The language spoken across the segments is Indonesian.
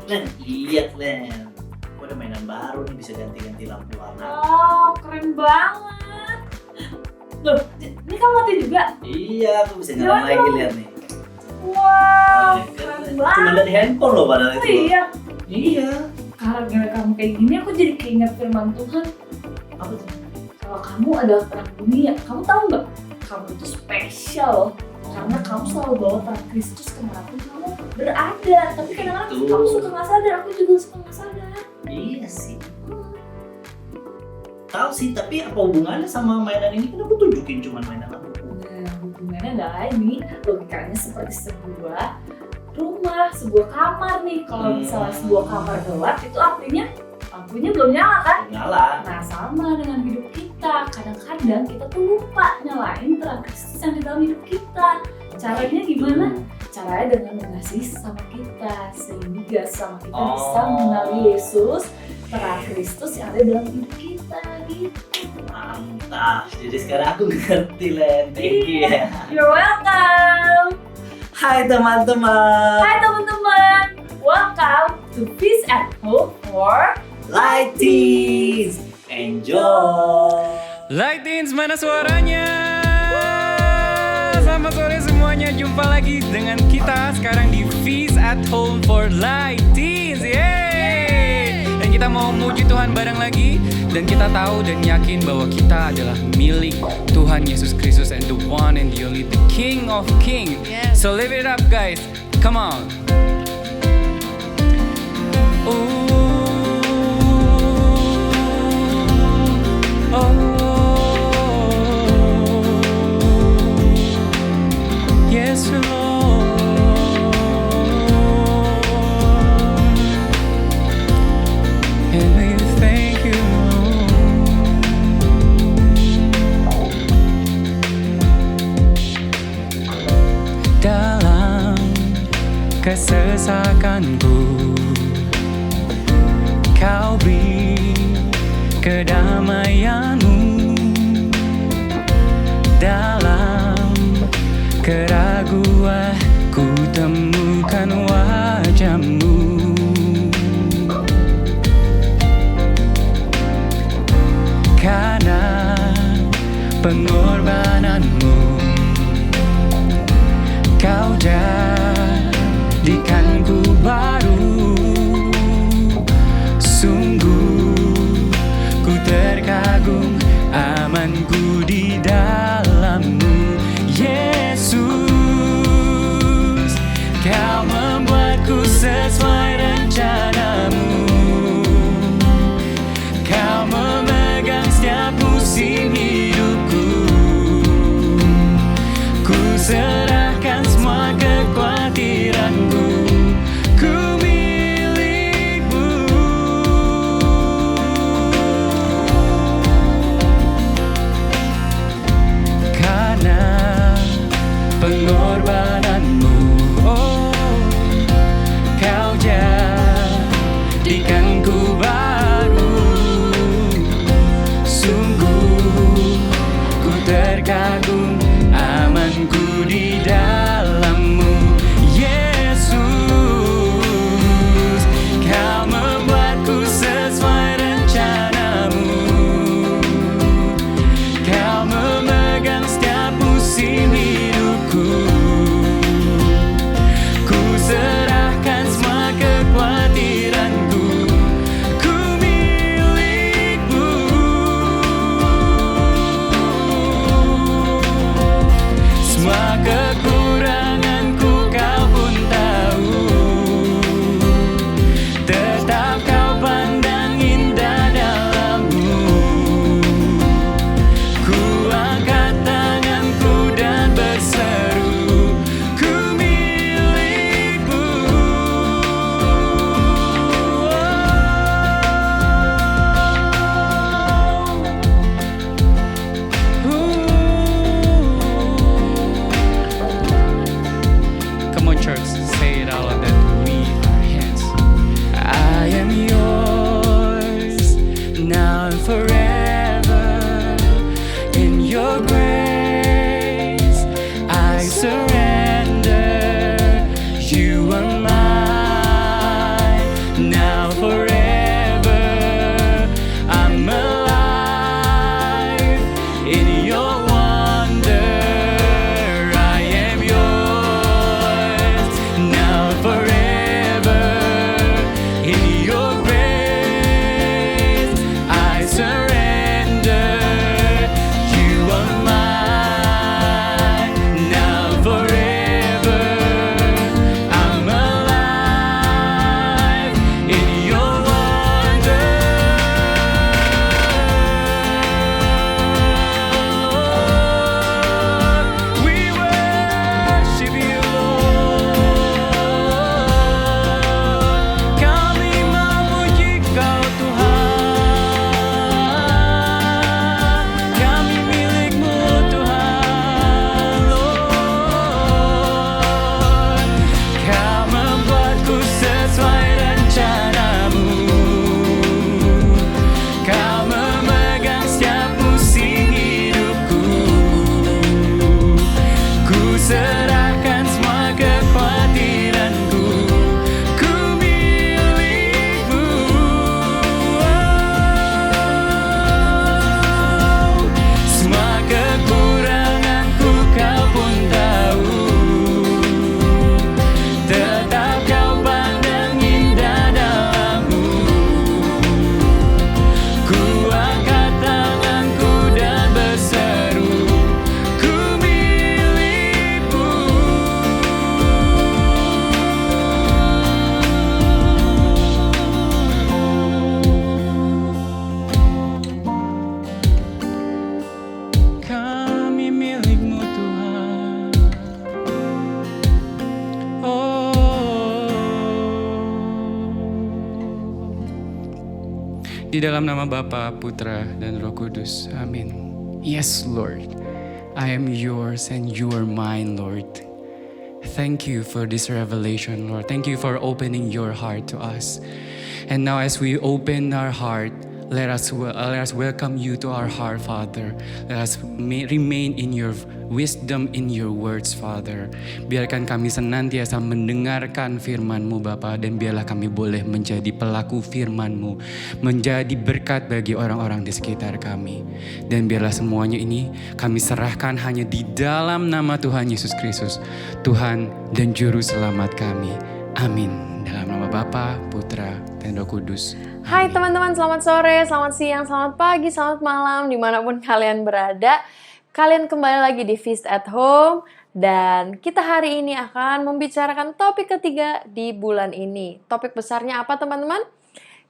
Len, lihat Len. Gua ada mainan baru nih, bisa ganti-ganti lampu warna. Oh, keren banget. Loh, ini kamu mati juga? Iya, aku bisa nyalain lagi, lihat nih. Wow, keren Cuma banget. dari handphone loh padahal Oh itu. iya, Iya. gara-gara kamu kayak gini aku jadi keinget firman Tuhan. Apa tuh? Kalau kamu adalah terang dunia, kamu tahu nggak? Kamu itu spesial karena kamu selalu bawa terang Kristus kemanapun kamu berada. Tapi kadang-kadang Betul. kamu suka nggak sadar, aku juga suka nggak sadar. Iya sih. Tahu sih, tapi apa hubungannya sama mainan ini? Kan aku tunjukin cuma mainan aku. Nah, hubungannya adalah ini logikanya seperti sebuah rumah, sebuah kamar nih. Kalau misalnya sebuah kamar gelap, itu artinya lampunya belum nyala kan? Nyala. Nah, sama dengan hidup kita. Kadang-kadang kita tuh lupa nyalain terang Kristus yang di dalam hidup kita. Caranya gimana? Caranya dengan mengasihi sesama kita, sehingga sesama kita bisa mengenali Yesus, terang Kristus yang ada dalam hidup kita gitu. Mantap. Jadi sekarang aku ngerti, Len. Thank you ya. You're welcome. Hai teman-teman. Hai teman-teman, welcome to Peace at Home for Lighties. Enjoy. Lightins, mana suaranya? Selamat sore semuanya, jumpa lagi dengan kita sekarang di Feast at Home for Lightins. Yeay! Dan kita mau muji Tuhan bareng lagi. Dan kita tahu dan yakin bahwa kita adalah milik Tuhan Yesus Kristus, and the one and the only, the King of Kings. Yes. So live it up guys, come on. Yes, Lord. And we thank you, Lord. Dalam kesesakanku, Kau beri kedamaianmu. Dalam keraguan ku temukan wajah-Mu. Karena pengorbanan-Mu, Kau jadikanku baru. Sungguh ku terkagum, amanku di dalam-Mu, Yesus. Kau membuatku sesuai rencana-Mu. Kau memegang setiap musim hidupku. Ku serahkan semua kekhawatiranku. Ku milik-Mu. Karena pengorbanan-Mu, oh, Kau jadikanku baru. Sungguh ku terkagum, amanku di dalam-Mu, Yesus. Kau membuatku sesuai rencana-Mu. Kau memegang setiap musim hidupku. Ku serahkan semua kekhawatiranku. Ku milik-Mu. Semua kekuranganku Kau pun tahu. Tetap Kau pandang indah dalam-Mu. Ku angkat tanganku dan berseru, ku milik-Mu. Di dalam nama Bapa, Putra, dan Roh Kudus. Amin. Yes, Lord. I am yours and you are mine, Lord. Thank you for this revelation, Lord. Thank you for opening your heart to us. And now as we open our heart, let us welcome you to our heart, Father. Let us remain in your wisdom, in your words, Father. Biarkan kami senantiasa mendengarkan firman-Mu, Bapa, dan biarlah kami boleh menjadi pelaku firman-Mu, menjadi berkat bagi orang-orang di sekitar kami. Dan biarlah semuanya ini kami serahkan hanya di dalam nama Tuhan Yesus Kristus, Tuhan dan Juru Selamat kami. Amin. Dalam nama Bapa, Putra, dan Roh Kudus. Hai teman-teman, selamat sore, selamat siang, selamat pagi, selamat malam, dimanapun kalian berada. Kalian kembali lagi di Feast at Home, dan kita hari ini akan membicarakan topik ketiga di bulan ini. Topik besarnya apa teman-teman?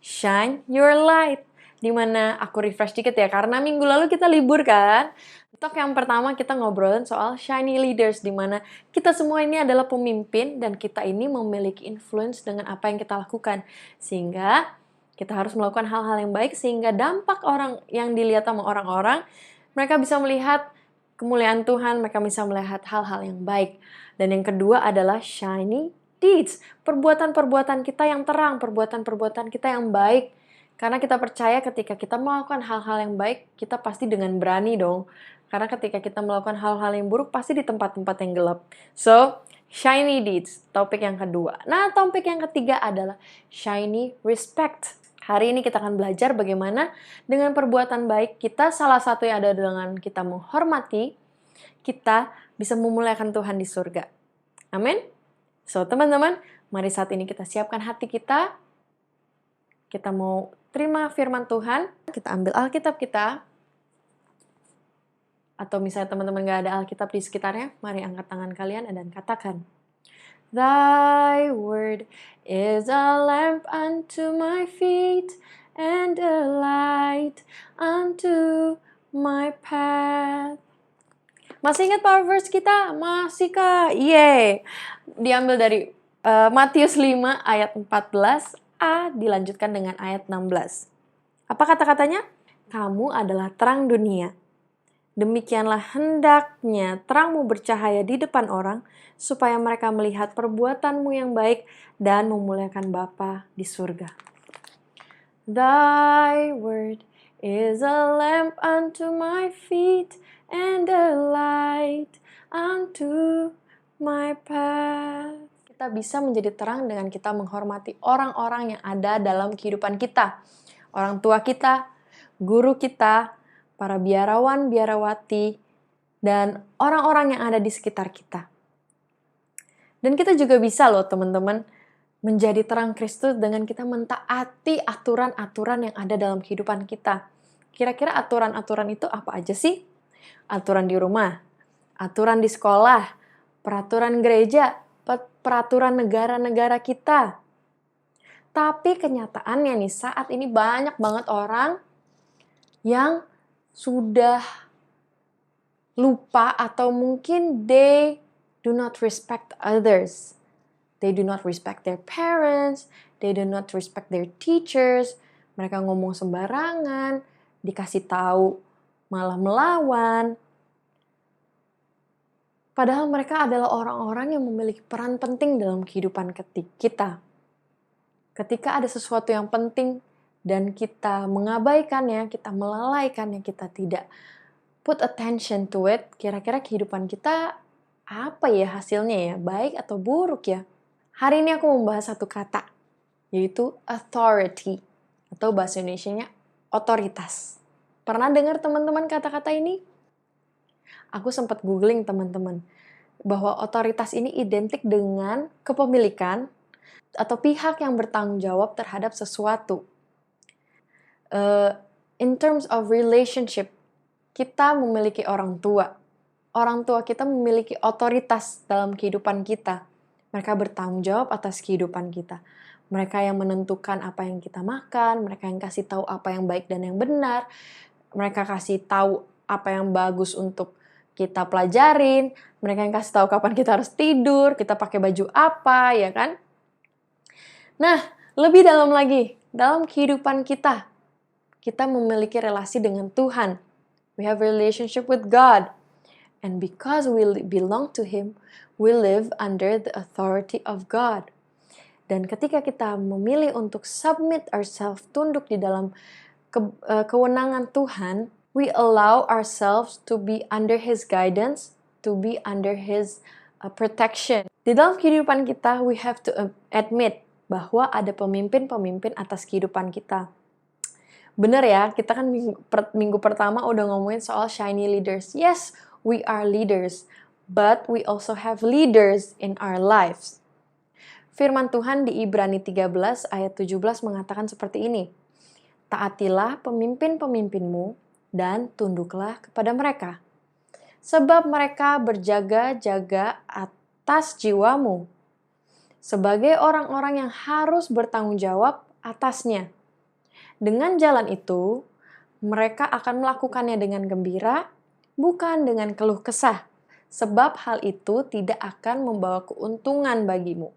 Shine Your Light. Dimana aku refresh dikit ya, karena minggu lalu kita libur kan. Untuk yang pertama kita ngobrolin soal shiny leaders, dimana kita semua ini adalah pemimpin dan kita ini memiliki influence dengan apa yang kita lakukan. Sehingga kita harus melakukan hal-hal yang baik sehingga dampak orang yang dilihat sama orang-orang, mereka bisa melihat kemuliaan Tuhan, mereka bisa melihat hal-hal yang baik. Dan yang kedua adalah shiny deeds, perbuatan-perbuatan kita yang terang, perbuatan-perbuatan kita yang baik. Karena kita percaya ketika kita melakukan hal-hal yang baik, kita pasti dengan berani dong. Karena ketika kita melakukan hal-hal yang buruk, pasti di tempat-tempat yang gelap. So, shiny deeds, topik yang kedua. Nah, topik yang ketiga adalah shiny respect. Hari ini kita akan belajar bagaimana dengan perbuatan baik kita, salah satu yang ada dengan kita menghormati, kita bisa memuliakan Tuhan di surga. Amin? So, teman-teman, mari saat ini kita siapkan hati kita. Kita mau terima firman Tuhan. Kita ambil Alkitab kita. Atau misalnya teman-teman gak ada Alkitab di sekitarnya, mari angkat tangan kalian dan katakan, Thy word is a lamp unto my feet and a light unto my path. Masih ingat power verse kita? Masih kah? Yeay! Diambil dari Matius 5 ayat 14a dilanjutkan dengan ayat 16. Apa kata-katanya? Kamu adalah terang dunia. Demikianlah hendaknya terangmu bercahaya di depan orang, supaya mereka melihat perbuatanmu yang baik dan memuliakan Bapa di surga. Thy word is a lamp unto my feet and a light unto my path. Kita bisa menjadi terang dengan kita menghormati orang-orang yang ada dalam kehidupan kita. Orang tua kita, guru kita, para biarawan, biarawati, dan orang-orang yang ada di sekitar kita. Dan kita juga bisa loh teman-teman, menjadi terang Kristus dengan kita mentaati aturan-aturan yang ada dalam kehidupan kita. Kira-kira aturan-aturan itu apa aja sih? Aturan di rumah, aturan di sekolah, peraturan gereja, peraturan negara-negara kita. Tapi kenyataannya nih, saat ini banyak banget orang yang sudah lupa atau mungkin they do not respect others. They do not respect their parents, they do not respect their teachers. Mereka ngomong sembarangan, dikasih tahu malah melawan. Padahal mereka adalah orang-orang yang memiliki peran penting dalam kehidupan kita. Ketika ada sesuatu yang penting dan kita mengabaikannya, kita melalaikannya, kita tidak put attention to it, kira-kira kehidupan kita apa ya hasilnya ya? Baik atau buruk ya? Hari ini aku membahas satu kata, yaitu authority, atau bahasa Indonesianya otoritas. Pernah dengar teman-teman kata-kata ini? Aku sempat googling teman-teman, bahwa otoritas ini identik dengan kepemilikan atau pihak yang bertanggung jawab terhadap sesuatu. In terms of relationship, kita memiliki orang tua. Orang tua kita memiliki otoritas dalam kehidupan kita. Mereka bertanggung jawab atas kehidupan kita. Mereka yang menentukan apa yang kita makan, mereka yang kasih tahu apa yang baik dan yang benar, mereka kasih tahu apa yang bagus untuk kita pelajarin, mereka yang kasih tahu kapan kita harus tidur, kita pakai baju apa, ya kan? Nah, lebih dalam lagi, dalam kehidupan kita, kita memiliki relasi dengan Tuhan. We have a relationship with God. And because we belong to Him, we live under the authority of God. Dan ketika kita memilih untuk submit ourselves, tunduk di dalam kewenangan Tuhan, we allow ourselves to be under His guidance, to be under His protection. Di dalam kehidupan kita, we have to admit bahwa ada pemimpin-pemimpin atas kehidupan kita. Bener ya, kita kan minggu pertama udah ngomongin soal shiny leaders. Yes, we are leaders, but we also have leaders in our lives. Firman Tuhan di Ibrani 13 ayat 17 mengatakan seperti ini. Taatilah pemimpin-pemimpinmu dan tunduklah kepada mereka. Sebab mereka berjaga-jaga atas jiwamu. Sebagai orang-orang yang harus bertanggung jawab atasnya. Dengan jalan itu, mereka akan melakukannya dengan gembira, bukan dengan keluh kesah. Sebab hal itu tidak akan membawa keuntungan bagimu.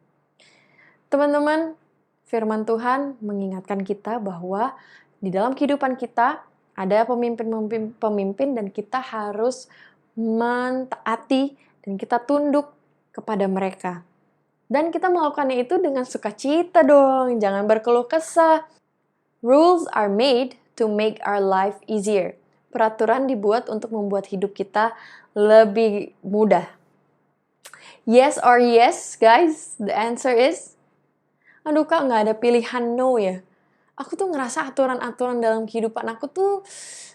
Teman-teman, firman Tuhan mengingatkan kita bahwa di dalam kehidupan kita ada pemimpin-pemimpin dan kita harus mentaati dan kita tunduk kepada mereka. Dan kita melakukannya itu dengan sukacita dong, jangan berkeluh kesah. Rules are made to make our life easier. Peraturan dibuat untuk membuat hidup kita lebih mudah. Yes or yes, guys? The answer is aduh Kak, nggak ada pilihan no ya. Aku tuh ngerasa aturan-aturan dalam kehidupan aku tuh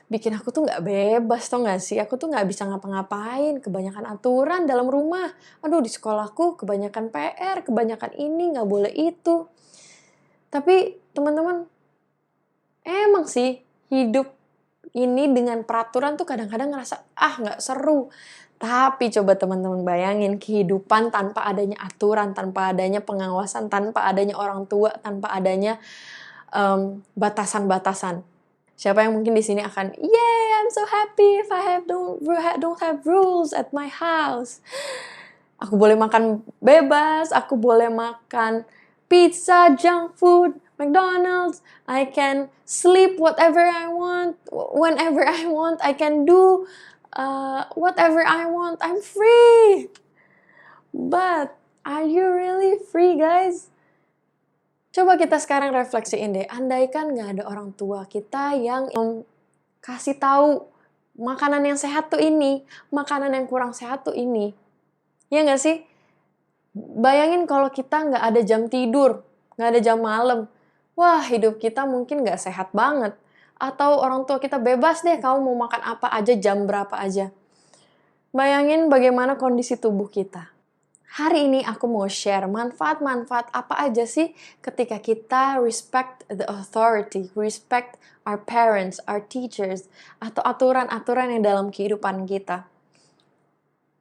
bikin aku tuh nggak bebas, tau nggak sih? Aku tuh nggak bisa ngapa-ngapain, kebanyakan aturan dalam rumah. Aduh, di sekolahku kebanyakan PR, kebanyakan ini, nggak boleh itu. Tapi teman-teman, emang sih hidup ini dengan peraturan tuh kadang-kadang ngerasa nggak seru. Tapi coba teman-teman bayangin kehidupan tanpa adanya aturan, tanpa adanya pengawasan, tanpa adanya orang tua, tanpa adanya batasan-batasan. Siapa yang mungkin di sini akan, yay, I'm so happy if I don't have rules at my house. Aku boleh makan bebas, aku boleh makan pizza, junk food, McDonald's. I can sleep whatever I want, whenever I want. I can do whatever I want. I'm free. But are you really free, guys? Coba kita sekarang refleksiin deh. Andaikan nggak ada orang tua kita yang kasih tahu makanan yang sehat tuh ini, makanan yang kurang sehat tuh ini. Ya nggak sih? Bayangin kalau kita nggak ada jam tidur, nggak ada jam malam. Wah, hidup kita mungkin nggak sehat banget. Atau orang tua kita bebas deh, kamu mau makan apa aja, jam berapa aja. Bayangin bagaimana kondisi tubuh kita. Hari ini aku mau share manfaat-manfaat apa aja sih ketika kita respect the authority, respect our parents, our teachers, atau aturan-aturan yang dalam kehidupan kita.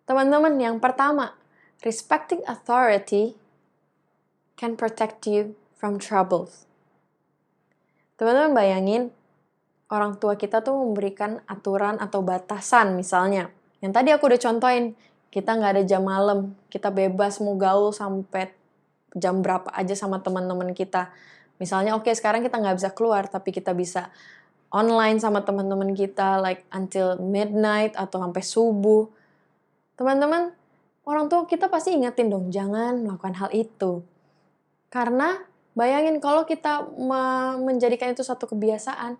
Teman-teman, yang pertama, respecting authority can protect you from troubles. Teman-teman bayangin, orang tua kita tuh memberikan aturan atau batasan misalnya. Yang tadi aku udah contohin, kita nggak ada jam malam, kita bebas mau gaul sampai jam berapa aja sama teman-teman kita. Misalnya oke, sekarang kita nggak bisa keluar, tapi kita bisa online sama teman-teman kita, like until midnight atau sampai subuh. Teman-teman, orang tua kita pasti ingetin dong, jangan melakukan hal itu. Karena bayangin kalau kita menjadikan itu satu kebiasaan,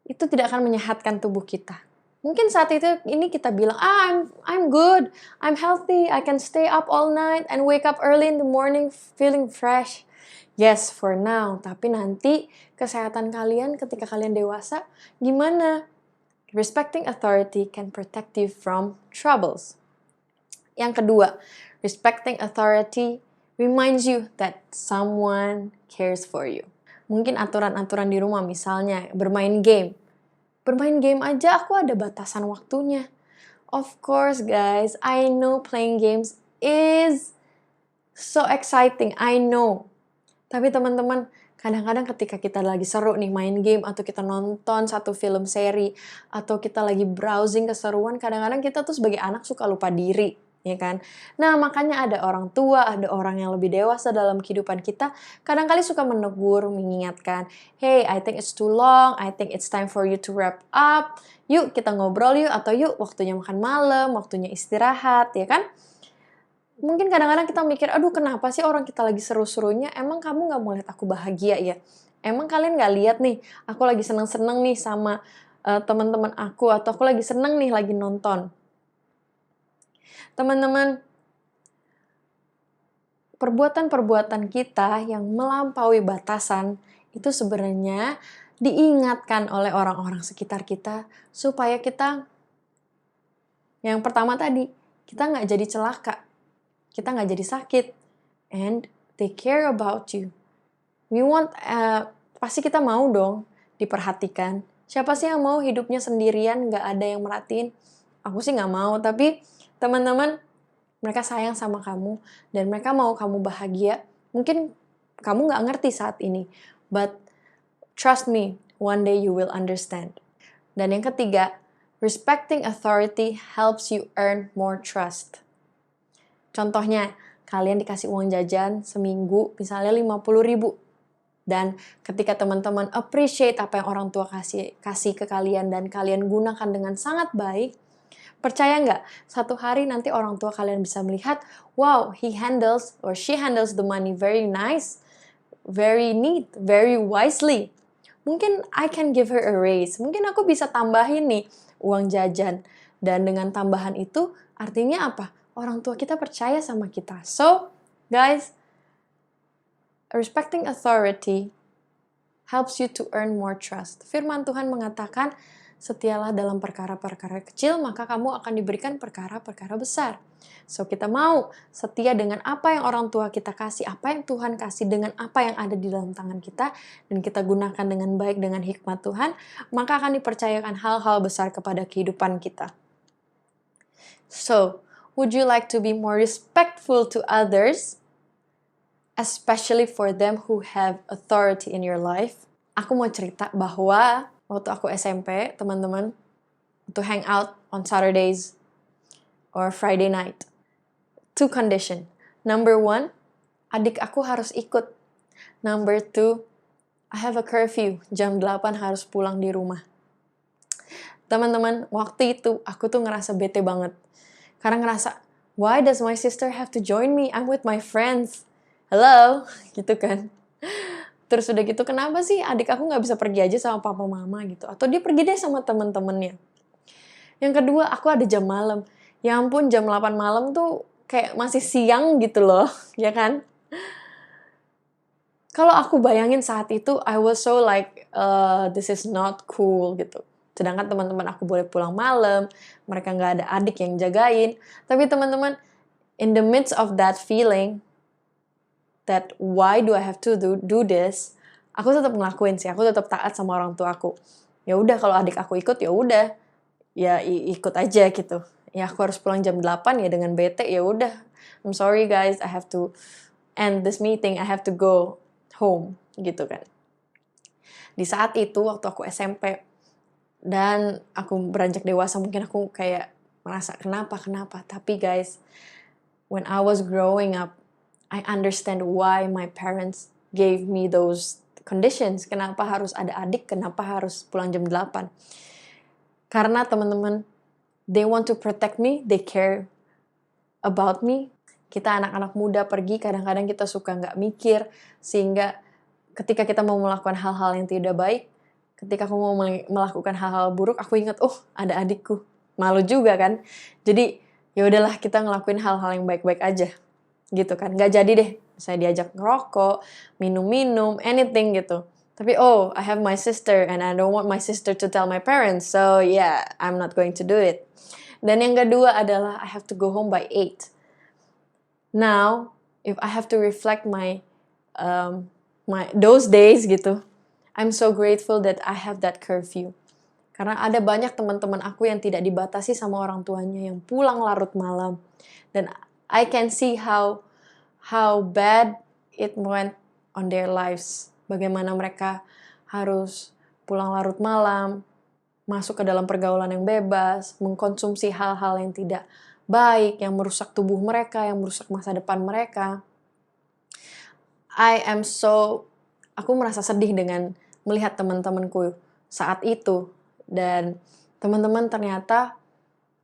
itu tidak akan menyehatkan tubuh kita. Mungkin saat itu ini kita bilang, I'm good, I'm healthy, I can stay up all night and wake up early in the morning feeling fresh. Yes, for now. Tapi nanti kesehatan kalian ketika kalian dewasa, gimana? Respecting authority can protect you from troubles. Yang kedua, respecting authority reminds you that someone cares for you. Mungkin aturan-aturan di rumah, misalnya bermain game. Bermain game aja aku ada batasan waktunya. Of course guys, I know playing games is so exciting, I know. Tapi teman-teman, kadang-kadang ketika kita lagi seru nih main game, atau kita nonton satu film seri, atau kita lagi browsing keseruan, kadang-kadang kita tuh sebagai anak suka lupa diri. ya kan? Nah, makanya ada orang tua, ada orang yang lebih dewasa dalam kehidupan kita, kadang-kali suka menegur, mengingatkan, hey, I think it's too long, I think it's time for you to wrap up, yuk kita ngobrol yuk, atau yuk waktunya makan malam, waktunya istirahat, ya kan? Mungkin kadang-kadang kita mikir, aduh kenapa sih orang kita lagi seru-serunya, emang kamu gak mau lihat aku bahagia ya? Emang kalian gak lihat nih, aku lagi seneng-seneng nih sama teman-teman aku, atau aku lagi seneng nih lagi nonton. Teman-teman, perbuatan-perbuatan kita yang melampaui batasan itu sebenarnya diingatkan oleh orang-orang sekitar kita supaya kita, yang pertama tadi, kita nggak jadi celaka, kita nggak jadi sakit, and they care about you. We want, pasti kita mau dong diperhatikan. Siapa sih yang mau hidupnya sendirian, nggak ada yang merhatiin? Aku sih nggak mau, tapi teman-teman, mereka sayang sama kamu, dan mereka mau kamu bahagia. Mungkin kamu nggak ngerti saat ini, but trust me, one day you will understand. Dan yang ketiga, respecting authority helps you earn more trust. Contohnya, kalian dikasih uang jajan seminggu, misalnya 50.000. Dan ketika teman-teman appreciate apa yang orang tua kasih ke kalian, dan kalian gunakan dengan sangat baik, percaya nggak, satu hari nanti orang tua kalian bisa melihat, wow, he handles or she handles the money very nice, very neat, very wisely. Mungkin I can give her a raise. Mungkin aku bisa tambahin nih uang jajan. Dan dengan tambahan itu, artinya apa? Orang tua kita percaya sama kita. So, guys, respecting authority helps you to earn more trust. Firman Tuhan mengatakan, setialah dalam perkara-perkara kecil, maka kamu akan diberikan perkara-perkara besar. So, kita mau setia dengan apa yang orang tua kita kasih, apa yang Tuhan kasih, dengan apa yang ada di dalam tangan kita, dan kita gunakan dengan baik dengan hikmat Tuhan, maka akan dipercayakan hal-hal besar kepada kehidupan kita. So, would you like to be more respectful to others, especially for them who have authority in your life? Aku mau cerita bahwa waktu aku SMP, teman-teman, to hang out on Saturdays or Friday night. 2 condition. Number 1, adik aku harus ikut. Number 2, I have a curfew. Jam 8 harus pulang di rumah. Teman-teman, waktu itu aku tuh ngerasa bete banget. Karena ngerasa, why does my sister have to join me? I'm with my friends. Hello? Gitu kan. Terus udah gitu, kenapa sih adik aku nggak bisa pergi aja sama papa mama gitu? Atau dia pergi deh sama temen-temennya. Yang kedua, aku ada jam malam. Ya ampun, jam 8 malam tuh kayak masih siang gitu loh, ya kan? Kalau aku bayangin saat itu, I was so like, this is not cool gitu. Sedangkan teman-teman aku boleh pulang malam, mereka nggak ada adik yang jagain. Tapi teman-teman, in the midst of that feeling, that why do I have to do this, aku tetap ngelakuin sih, aku tetap taat sama orang tua aku. Ya udah, kalau adik aku ikut ya udah, ya ikut aja gitu. Ya aku harus pulang jam 8 ya dengan bete, ya udah. I'm sorry guys, I have to end this meeting, I have to go home gitu kan. Di saat itu waktu aku SMP dan aku beranjak dewasa, mungkin aku kayak merasa kenapa, tapi guys, when I was growing up, I understand why my parents gave me those conditions. Kenapa harus ada adik, kenapa harus pulang jam 8. Karena teman-teman, they want to protect me, they care about me. Kita anak-anak muda pergi, kadang-kadang kita suka nggak mikir, sehingga ketika kita mau melakukan hal-hal yang tidak baik, ketika aku mau melakukan hal-hal buruk, aku ingat, oh ada adikku. Malu juga kan. Jadi, ya udahlah kita ngelakuin hal-hal yang baik-baik aja. Gitu kan, nggak jadi deh saya diajak ngerokok, minum-minum, anything gitu. Tapi oh, I have my sister and I don't want my sister to tell my parents, so yeah, I'm not going to do it. Dan yang kedua adalah I have to go home by 8. Now, if I have to reflect my those days gitu, I'm so grateful that I have that curfew. Karena ada banyak teman-teman aku yang tidak dibatasi sama orang tuanya, yang pulang larut malam. Dan I can see how bad it went on their lives. Bagaimana mereka harus pulang larut malam, masuk ke dalam pergaulan yang bebas, mengkonsumsi hal-hal yang tidak baik, yang merusak tubuh mereka, yang merusak masa depan mereka. Aku merasa sedih dengan melihat teman-temanku saat itu. Dan teman-teman, ternyata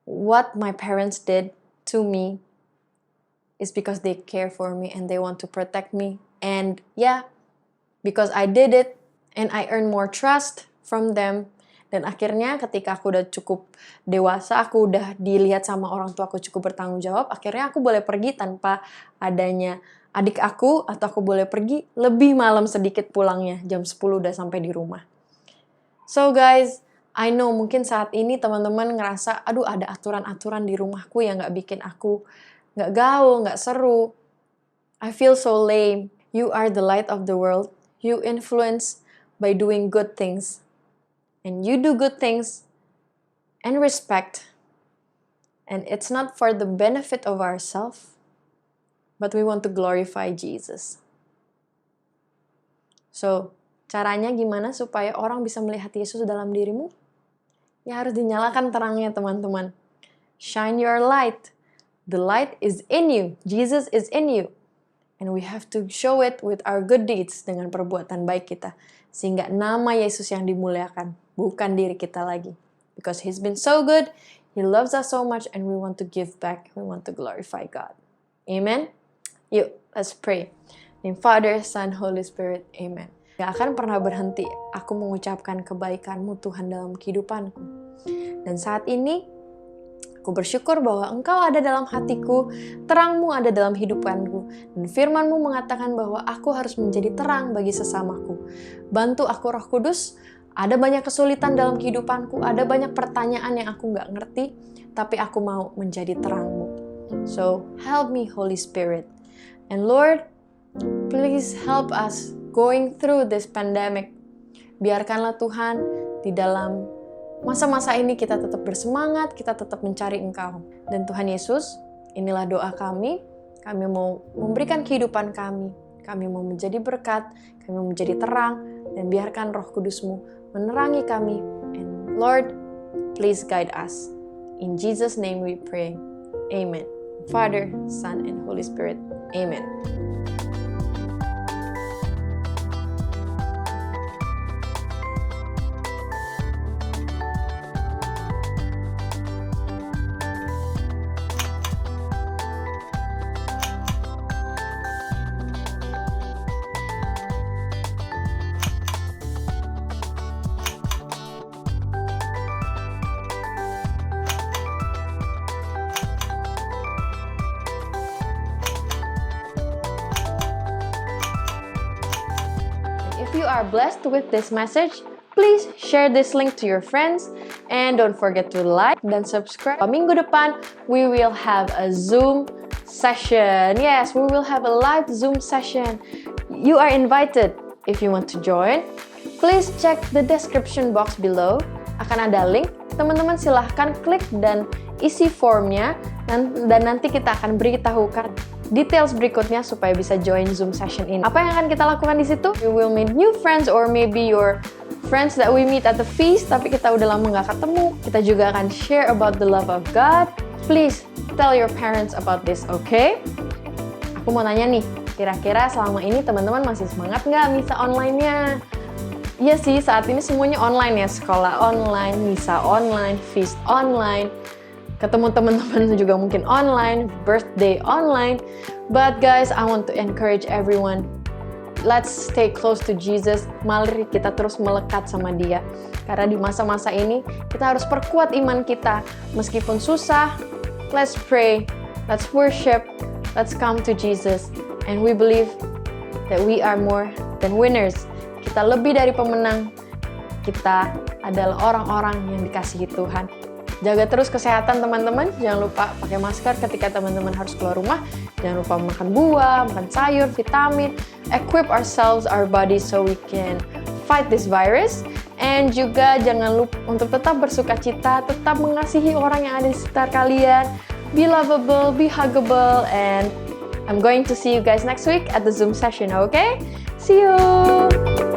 what my parents did to me is because they care for me and they want to protect me. And yeah, because I did it and I earn more trust from them. Dan akhirnya ketika aku udah cukup dewasa, aku udah dilihat sama orang tua aku cukup bertanggung jawab, akhirnya aku boleh pergi tanpa adanya adik aku, atau aku boleh pergi lebih malam sedikit pulangnya, jam 10 udah sampai di rumah. So guys, I know mungkin saat ini teman-teman ngerasa, aduh ada aturan-aturan di rumahku yang gak bikin aku gak gaul, gak seru. I feel so lame. You are the light of the world. You influence by doing good things. And you do good things and respect. And it's not for the benefit of ourselves, but we want to glorify Jesus. So, caranya gimana supaya orang bisa melihat Yesus dalam dirimu? Ya harus dinyalakan terangnya, teman-teman. Shine your light. The light is in you. Jesus is in you. And we have to show it with our good deeds, dengan perbuatan baik kita. Sehingga nama Yesus yang dimuliakan, bukan diri kita lagi. Because He's been so good, He loves us so much, and we want to give back. We want to glorify God. Amen? Yuk, let's pray. In Father, Son, Holy Spirit. Amen. Gak akan pernah berhenti aku mengucapkan kebaikan-Mu Tuhan dalam kehidupanku. Dan saat ini, aku bersyukur bahwa Engkau ada dalam hatiku, terang-Mu ada dalam hidupanku, dan firman-Mu mengatakan bahwa aku harus menjadi terang bagi sesamaku. Bantu aku, Roh Kudus. Ada banyak kesulitan dalam kehidupanku, ada banyak pertanyaan yang aku gak ngerti, tapi aku mau menjadi terang-Mu. So, help me, Holy Spirit. And Lord, please help us going through this pandemic. Biarkanlah Tuhan, di dalam masa-masa ini kita tetap bersemangat, kita tetap mencari Engkau. Dan Tuhan Yesus, inilah doa kami. Kami mau memberikan kehidupan kami. Kami mau menjadi berkat, kami mau menjadi terang, dan biarkan Roh Kudus-Mu menerangi kami. And Lord, please guide us. In Jesus' name we pray. Amen. Father, Son, and Holy Spirit. Amen. If you are blessed with this message, please share this link to your friends and don't forget to like dan subscribe. Minggu depan, we will have a Zoom session. Yes, we will have a live Zoom session. You are invited. If you want to join, please check the description box below. Akan ada link. Teman-teman silahkan klik dan isi formnya dan nanti kita akan beritahukan details berikutnya supaya bisa join Zoom session ini. Apa yang akan kita lakukan di situ? You will meet new friends or maybe your friends that we meet at the feast tapi kita udah lama nggak ketemu. Kita juga akan share about the love of God. Please tell your parents about this, okay? Aku mau nanya nih, kira-kira selama ini teman-teman masih semangat nggak misa online-nya? Iya sih, saat ini semuanya online ya, sekolah online, misa online, feast online. Ketemu teman-teman juga mungkin online, birthday online. But guys, I want to encourage everyone. Let's stay close to Jesus. Mari kita terus melekat sama Dia. Karena di masa-masa ini, kita harus perkuat iman kita. Meskipun susah, let's pray, let's worship, let's come to Jesus. And we believe that we are more than winners. Kita lebih dari pemenang. Kita adalah orang-orang yang dikasihi Tuhan. Jaga terus kesehatan teman-teman, jangan lupa pakai masker ketika teman-teman harus keluar rumah, jangan lupa makan buah, makan sayur, vitamin, equip ourselves, our body so we can fight this virus, and juga jangan lupa untuk tetap bersuka cita, tetap mengasihi orang yang ada di sekitar kalian, be lovable, be huggable, and I'm going to see you guys next week at the Zoom session, okay? See you!